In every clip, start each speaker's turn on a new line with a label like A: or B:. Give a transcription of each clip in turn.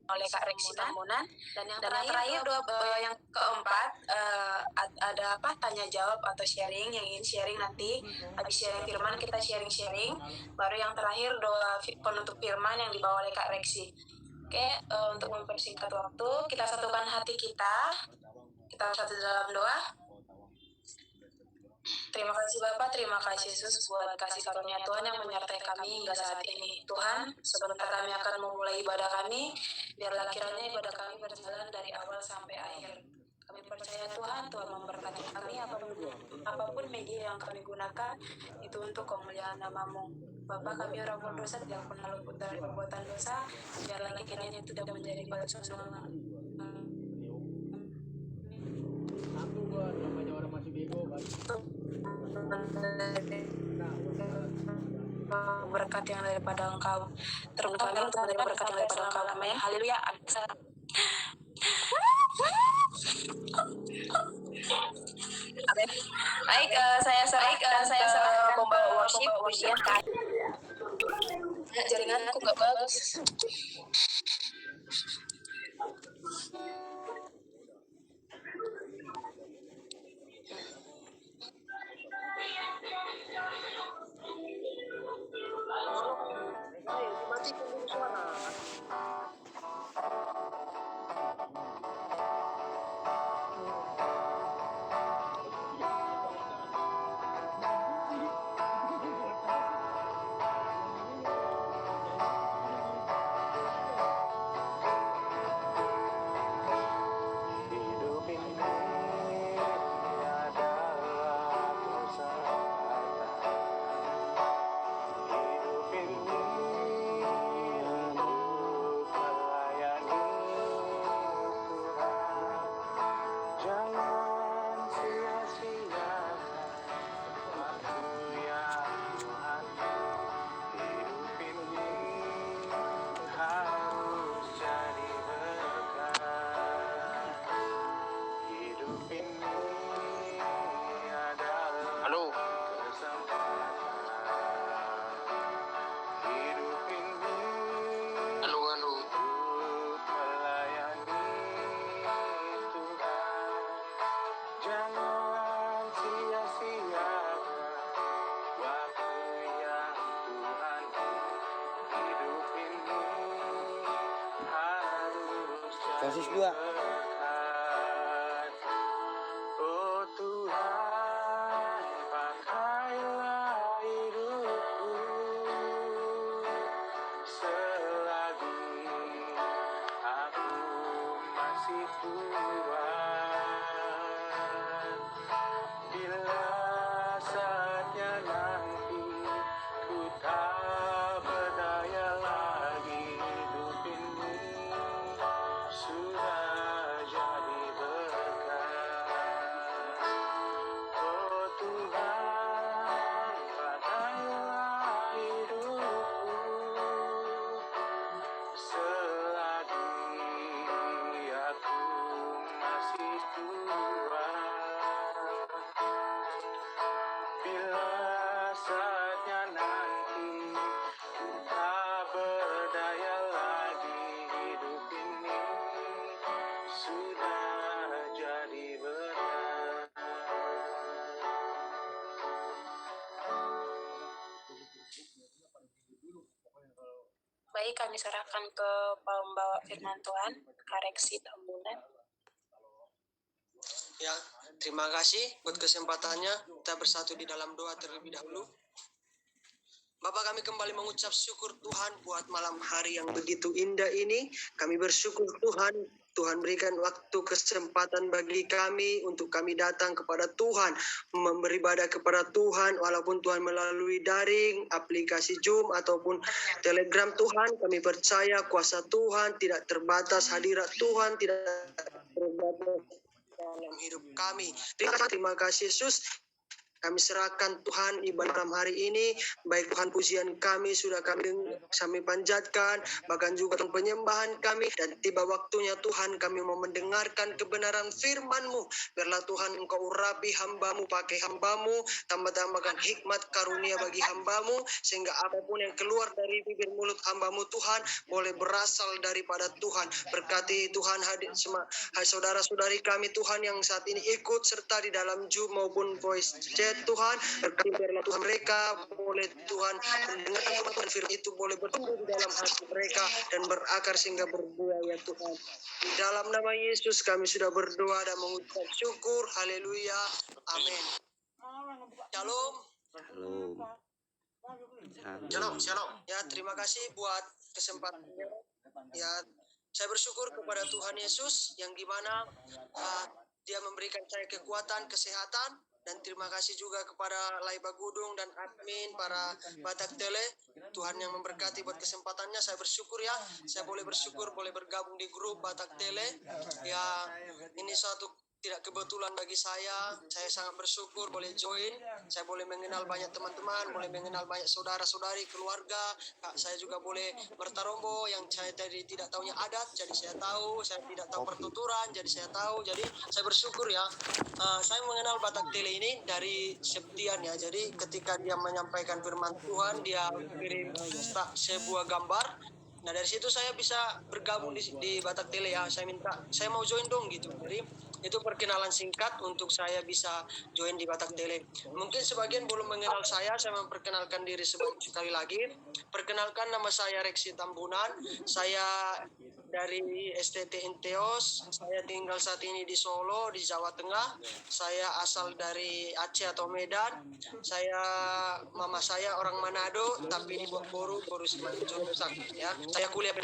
A: oleh Kak Reksi Tambunan. Dan yang terakhir yang keempat ada tanya jawab atau sharing, yang ingin sharing nanti habis sharing firman kita sharing. Baru yang terakhir doa penutup firman yang dibawa oleh Kak Reksi. Oke, untuk mempersingkat waktu, kita satukan hati kita bersatu dalam doa. Terima kasih Bapak, terima kasih Yesus buat kasih karunia Tuhan yang menyertai kami hingga saat ini. Tuhan, sebentar kami akan memulai ibadah kami, biarlah kiranya ibadah kami berjalan dari awal sampai akhir. Kami percaya Tuhan memberkati kami apapun media yang kami gunakan, itu untuk kemuliaan nama-Mu. Bapak, kami orang berdosa tidak pernah luput dari perbuatan dosa, biarlah kiranya itu tidak menjadi batu sandungan. Berkat yang daripada Engkau, terutama untuk menerima berkat yang daripada Engkau. Amin. Haleluya. Baik, saya serahkan pembawa worship pujian. Jaringanku nggak bagus.
B: Kasus 2.
C: Oh Tuhan, pakailah hidupku selagi aku masih kuat. Bila saatnya nanti ku tak berdaya lagi, hidup ini sudah jadi berkat. Oh Tuhan, pakailah hidupku selagi aku masih kuat. Bila saatnya nanti ku tak berdaya lagi, hidup ini sudah jadi berat.
A: Baik, kami serahkan ke pembawa firman Tuhan, Kak Reksi Tambunan.
D: Ya, terima kasih buat kesempatannya. Kita bersatu di dalam doa terlebih dahulu. Bapak, kami kembali mengucap syukur Tuhan buat malam hari yang begitu indah ini. Kami bersyukur Tuhan berikan waktu kesempatan bagi kami untuk kami datang kepada Tuhan, beribadah kepada Tuhan, walaupun Tuhan melalui daring, aplikasi Zoom ataupun Telegram. Tuhan, kami percaya kuasa Tuhan tidak terbatas, hadirat Tuhan tidak terbatas dalam hidup kami. Terima kasih Yesus. Kami serahkan Tuhan ibadah malam hari ini, baik Tuhan pujian kami sudah kami panjatkan, bahkan juga penyembahan kami, dan tiba waktunya Tuhan kami mau mendengarkan kebenaran firman-Mu. Biarlah Tuhan Engkau urapi hamba-Mu, pakai hamba-Mu, tambah-tambahkan hikmat karunia bagi hamba-Mu, sehingga apapun yang keluar dari bibir mulut hamba-Mu Tuhan, boleh berasal daripada Tuhan. Berkati Tuhan hadir semua saudara-saudari kami Tuhan yang saat ini ikut serta di dalam Zoom maupun voice chat Tuhan, berkati biarlah Tuhan mereka boleh Tuhan mendengar Tuhan firman itu boleh bertumbuh di dalam hati mereka dan berakar sehingga berbuah ya Tuhan. Di dalam nama Yesus kami sudah berdoa dan mengucap syukur. Haleluya. Amin. Shalom. Shalom. Ya, terima kasih buat kesempatannya. Ya, saya bersyukur kepada Tuhan Yesus yang dimana Dia memberikan saya kekuatan, kesehatan, dan terima kasih juga kepada Laiba Gudung dan admin para Batak Tele. Tuhan yang memberkati buat kesempatannya. Saya bersyukur ya. Saya boleh bersyukur boleh bergabung di grup Batak Tele. Ya, ini suatu tidak kebetulan bagi saya. Saya sangat bersyukur boleh join. Saya boleh mengenal banyak teman-teman, boleh mengenal banyak saudara-saudari, keluarga. Saya juga boleh bertarombo yang saya tadi tidak tahunya adat, jadi saya tahu. Saya tidak tahu pertuturan, jadi saya tahu. Jadi saya bersyukur ya. Saya mengenal Batak Tele ini dari Septian ya. Jadi ketika dia menyampaikan firman Tuhan, dia kirim sebuah gambar. Nah dari situ saya bisa bergabung di Batak Tele ya. Saya mau join dong gitu. Jadi itu perkenalan singkat untuk saya bisa join di Batak Tele. Mungkin sebagian belum mengenal saya memperkenalkan diri sekali lagi. Perkenalkan, nama saya Reksi Tambunan. Saya dari STT Inteos. Saya tinggal saat ini di Solo, di Jawa Tengah. Saya asal dari Aceh atau Medan. Mama saya orang Manado, tapi di Boru ya. Saya kuliah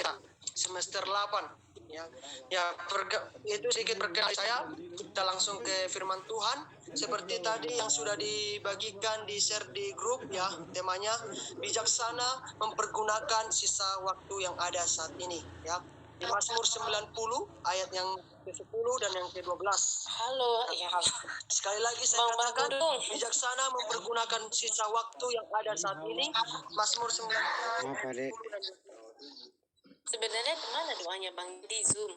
D: semester 8. Itu sedikit perkenalan saya. Kita langsung ke firman Tuhan. Seperti tadi yang sudah dibagikan di share di grup ya, temanya bijaksana mempergunakan sisa waktu yang ada saat ini ya. Di Mazmur 90 ayat yang ke-10 dan yang ke-12.
B: Halo, ya halo.
D: Sekali lagi saya katakan, bijaksana mempergunakan sisa waktu yang ada saat ini. Mazmur 90 ayat 10 dan 12.
B: Sebenarnya kemana doanya Bang? Di Zoom.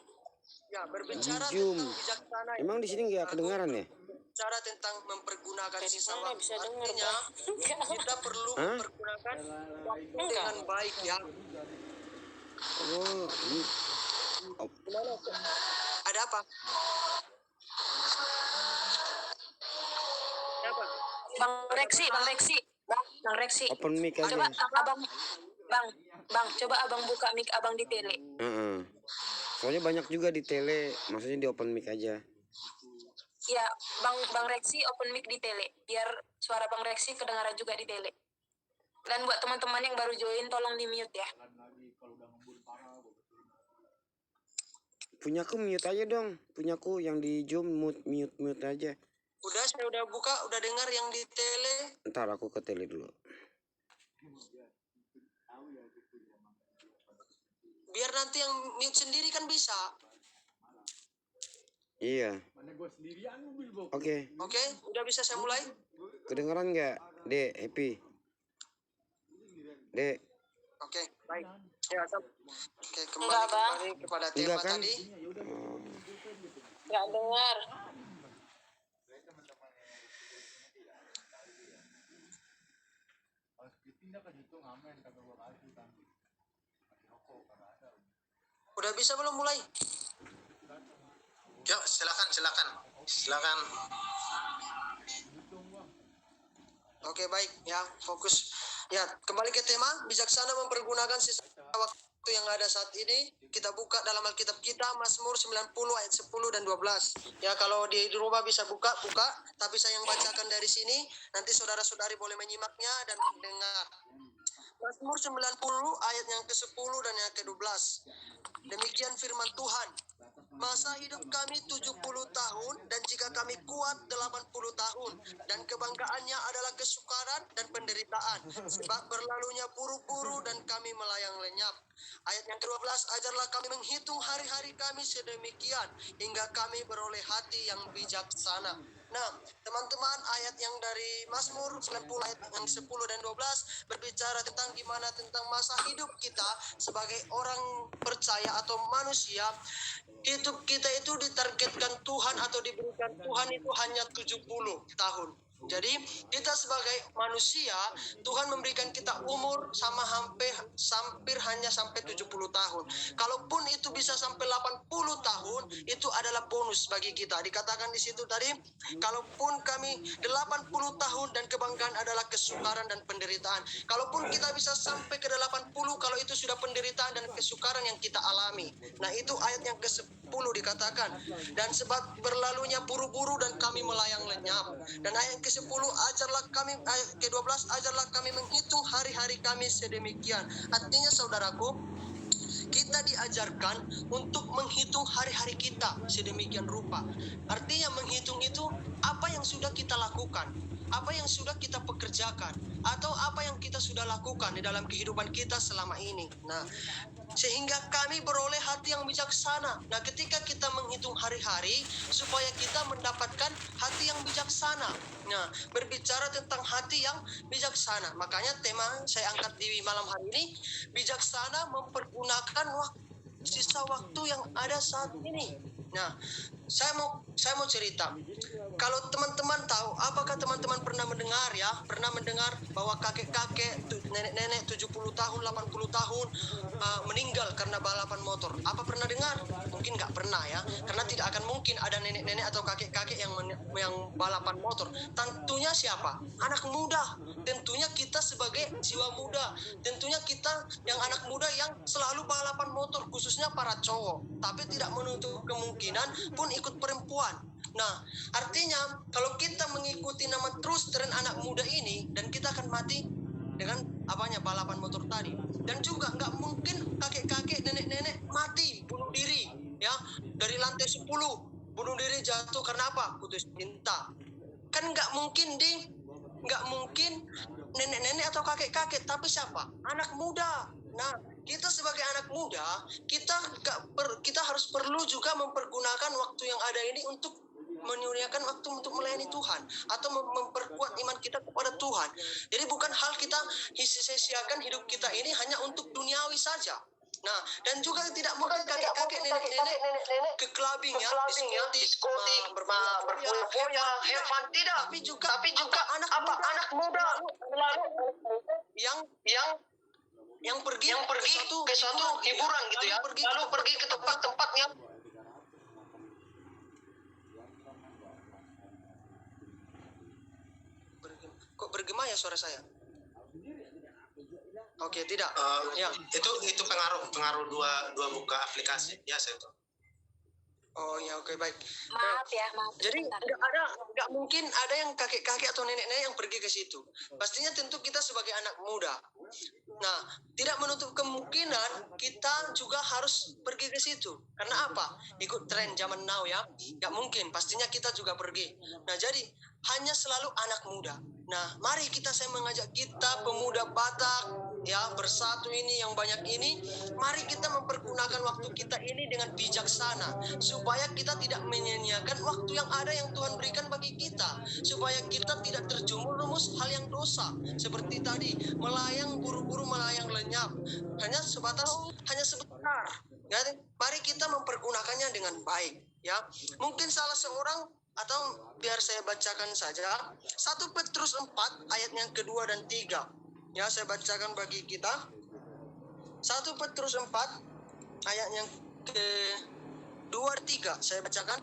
D: Ya, berbicara
E: di Zoom.
D: tentang bijaksana.
E: Emang di sini nggak kedengaran ya?
D: Bicara tentang mempergunakan sisa
B: Mana
D: waktu.
B: bisa dengar,
D: Artinya kita perlu mempergunakan waktu dengan baik ya.
E: Oh, ini.
D: Ada apa? Ada apa?
A: Bang Reksi.
E: Open mic aja.
A: Coba Bang, coba abang buka mic abang di tele.
E: Soalnya banyak juga di tele, maksudnya di open mic aja.
A: Ya, Bang Reksi open mic di tele, biar suara Bang Reksi kedengaran juga di tele. Dan buat teman-teman yang baru join, tolong di mute ya.
E: Punyaku mute aja dong, punyaku yang di Zoom mute aja.
D: Udah, saya udah buka, udah dengar yang di tele.
E: Ntar aku ke tele dulu.
D: Biar nanti yang mute sendiri kan bisa.
E: Iya. Oke.
D: Oke, udah bisa saya mulai?
E: Kedengeran nggak, Dek? Happy? Dek?
D: Oke, baik. Ya, oke, kembali kepada tema
E: Enggak, kan?
D: tadi.
B: Nggak dengar.
D: Udah bisa belum mulai?
C: Yuk, silakan.
D: Oke, baik ya, fokus. Ya, kembali ke tema, bijaksana mempergunakan sisa waktu yang ada saat ini. Kita buka dalam Alkitab kita, Mazmur 90 ayat 10 dan 12. Ya, kalau di rumah bisa buka, tapi saya yang bacakan dari sini, nanti saudara-saudari boleh menyimaknya dan mendengar. Mazmur 90 ayat yang ke-10 dan yang ke-12. Demikian firman Tuhan. Masa hidup kami 70 tahun dan jika kami kuat 80 tahun dan kebanggaannya adalah kesukaran dan penderitaan sebab berlalunya buru-buru dan kami melayang lenyap. Ayat yang ke-12, ajarlah kami menghitung hari-hari kami sedemikian hingga kami beroleh hati yang bijaksana. Nah, teman-teman, ayat yang dari Mazmur 90 ayat yang 10 dan 12 berbicara tentang gimana tentang masa hidup kita sebagai orang percaya atau manusia. Hidup kita itu ditargetkan Tuhan atau diberikan Tuhan itu hanya 70 tahun. Jadi kita sebagai manusia, Tuhan memberikan kita umur hampir hanya sampai 70 tahun. Kalaupun itu bisa sampai 80 tahun, itu adalah bonus bagi kita. Dikatakan di situ tadi, kalaupun kami 80 tahun dan kebanggaan adalah kesukaran dan penderitaan. Kalaupun kita bisa sampai ke 80, kalau itu sudah penderitaan dan kesukaran yang kita alami. Nah, itu ayat yang ke-10 dikatakan, dan sebab berlalunya buru-buru dan kami melayang lenyap. Dan ayat ke-10, ajarlah kami, ayat ke-12, ajarlah kami menghitung hari-hari kami sedemikian. Artinya saudaraku, kita diajarkan untuk menghitung hari-hari kita sedemikian rupa. Artinya menghitung itu apa yang sudah kita lakukan, apa yang sudah kita pekerjakan, atau apa yang kita sudah lakukan di dalam kehidupan kita selama ini. Nah, sehingga kami beroleh hati yang bijaksana. Nah, ketika kita menghitung hari-hari supaya kita mendapatkan hati yang bijaksana. Nah, berbicara tentang hati yang bijaksana. Makanya tema saya angkat di malam hari ini, bijaksana mempergunakan sisa waktu yang ada saat ini. Nah, saya mau cerita. Kalau teman-teman tahu, apakah teman-teman pernah mendengar bahwa kakek-kakek, nenek-nenek 70 tahun, 80 tahun meninggal karena balapan motor? Apa pernah dengar? Mungkin nggak pernah ya, karena tidak akan mungkin ada nenek-nenek atau kakek-kakek yang balapan motor. Tentunya siapa? Anak muda. Tentunya kita sebagai jiwa muda. Tentunya kita yang anak muda yang selalu balapan motor, khususnya para cowok. Tapi tidak menutup kemungkinan pun ikut perempuan. Nah, artinya kalau kita mengikuti nama terus tren anak muda ini, dan kita akan mati dengan balapan motor tadi. Dan juga nggak mungkin kakek-kakek, nenek-nenek mati bunuh diri ya dari lantai 10 bunuh diri jatuh karena apa? Putus cinta. Kan nggak mungkin nenek-nenek atau kakek-kakek, tapi siapa? Anak muda. Nah, kita sebagai anak muda, kita harus perlu juga mempergunakan waktu yang ada ini untuk menyediakan waktu untuk melayani Tuhan atau memperkuat iman kita kepada Tuhan. Jadi bukan hal kita sia-siakan hidup kita ini hanya untuk duniawi saja. Nah, dan juga tidak mungkin kakek-kakek, nenek-nenek ke clubbing ya, diskotik, berfoya, have fun, tidak. Tapi juga anak muda yang pergi ke suatu hiburan gitu ya, lalu pergi ke tempat-tempat yang kok bergema ya suara saya? Oke, tidak.
C: Ya. Itu pengaruh dua muka aplikasi ya saya tahu.
D: Oh ya, oke, baik.
B: Maaf.
D: Jadi nggak mungkin ada yang kakek-kakek atau nenek-nenek yang pergi ke situ. Pastinya tentu kita sebagai anak muda. Nah, tidak menutup kemungkinan kita juga harus pergi ke situ. Karena apa? Ikut tren zaman now ya. Nggak mungkin, pastinya kita juga pergi. Nah, jadi hanya selalu anak muda. Nah, mari saya mengajak kita pemuda Batak ya, bersatu ini yang banyak ini, mari kita mempergunakan waktu kita ini dengan bijaksana supaya kita tidak menyia-nyiakan waktu yang ada yang Tuhan berikan bagi kita, supaya kita tidak terjerumus hal yang dosa seperti tadi buru-buru melayang lenyap hanya sebentar ya. Mari kita mempergunakannya dengan baik ya. Mungkin salah seorang, atau biar saya bacakan saja 1 Petrus 4 ayat yang kedua dan 3 ya, saya bacakan bagi kita. 1 Petrus 4 ayat yang ke-2 3 saya bacakan.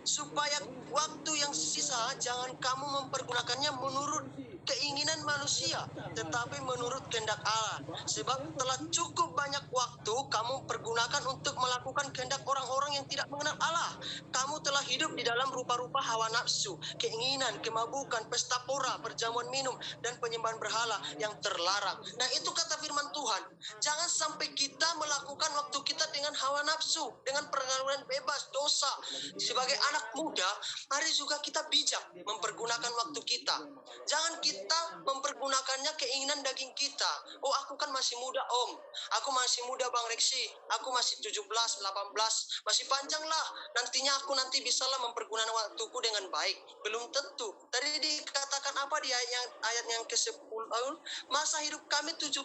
D: Supaya waktu yang sisa jangan kamu mempergunakannya menurut keinginan manusia, tetapi menurut kehendak Allah. Sebab telah cukup banyak waktu kamu pergunakan untuk melakukan kehendak orang-orang yang tidak mengenal Allah. Kamu telah hidup di dalam rupa-rupa hawa nafsu, keinginan, kemabukan, pesta pora, perjamuan minum, dan penyembahan berhala yang terlarang. Nah, itu kata firman Tuhan. Jangan sampai kita melakukan waktu kita dengan hawa nafsu, dengan pergaulan bebas, dosa. Sebagai anak muda, mari juga kita bijak mempergunakan waktu kita. Jangan kita mempergunakannya keinginan daging kita. Oh, aku kan masih muda, Om. Aku masih muda, Bang Reksi. Aku masih 17, 18, masih panjang lah, nantinya aku nanti bisalah mempergunakan waktuku dengan baik. Belum tentu. Tadi dikatakan apa di ayat yang ke-10? Masa hidup kami 70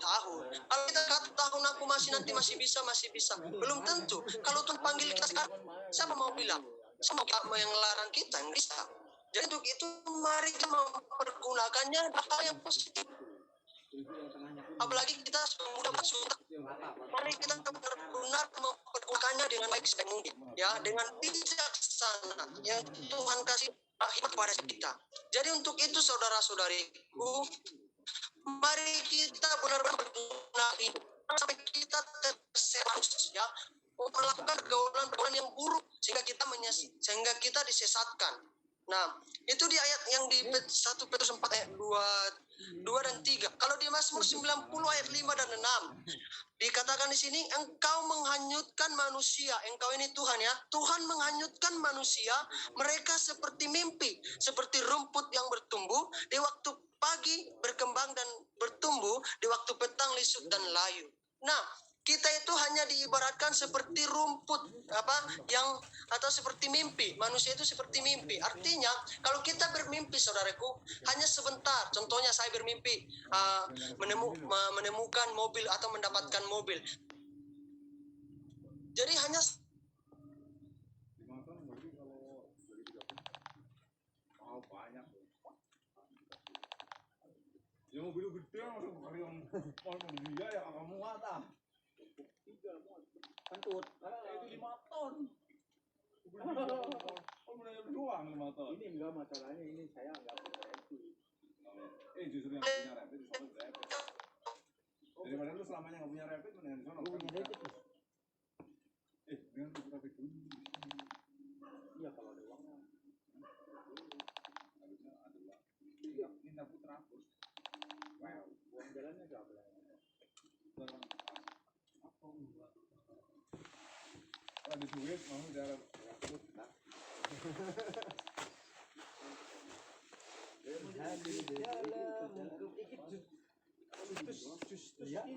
D: tahun. Kalau kita kata tahun aku masih bisa. Belum tentu. Kalau Tuhan panggil kita sekarang, siapa mau bilang? Siapa yang melarang kita? Yang bisa. Jadi untuk itu mari kita mempergunakannya hal yang positif. Apalagi kita sudah bersuara. Mari kita mempergunakannya dengan baik mungkin, ya, dengan bijaksana yang Tuhan kasih hikmat kepada kita. Jadi untuk itu saudara-saudariku, mari kita benar-benar berguna sampai kita tersesat, ya, melakukan pergaulan yang buruk sehingga kita disesatkan. Nah, itu di ayat yang di 1 Petrus 4 ayat 2 dan 3. Kalau di Mazmur 90 ayat 5 dan 6, dikatakan di sini, engkau menghanyutkan manusia. Engkau ini Tuhan, ya. Tuhan menghanyutkan manusia, mereka seperti mimpi, seperti rumput yang bertumbuh di waktu pagi, berkembang dan bertumbuh di waktu petang, lisut dan layu. Nah, kita itu hanya diibaratkan seperti rumput atau seperti mimpi. Manusia itu seperti mimpi. Artinya kalau kita bermimpi, saudaraku, hanya sebentar. Contohnya saya bermimpi menemukan mobil atau mendapatkan mobil. Jadi hanya
F: ya mobil gede langsung kali yang dia ya kamu mata kentut itu 5 ton mobilnya doang 5 ton ini enggak masalahnya, ini saya enggak punya rapid justru yang punya rapid di sana rapid daripada lu selamanya enggak punya rapid mendingan di sana punya rapid dengan punya rapid dulu iya kalau ada uangnya harusnya ada uang minta putra terus wow, uang jalannya berapa? Ada duit mau jalan ratus tak? Jalan,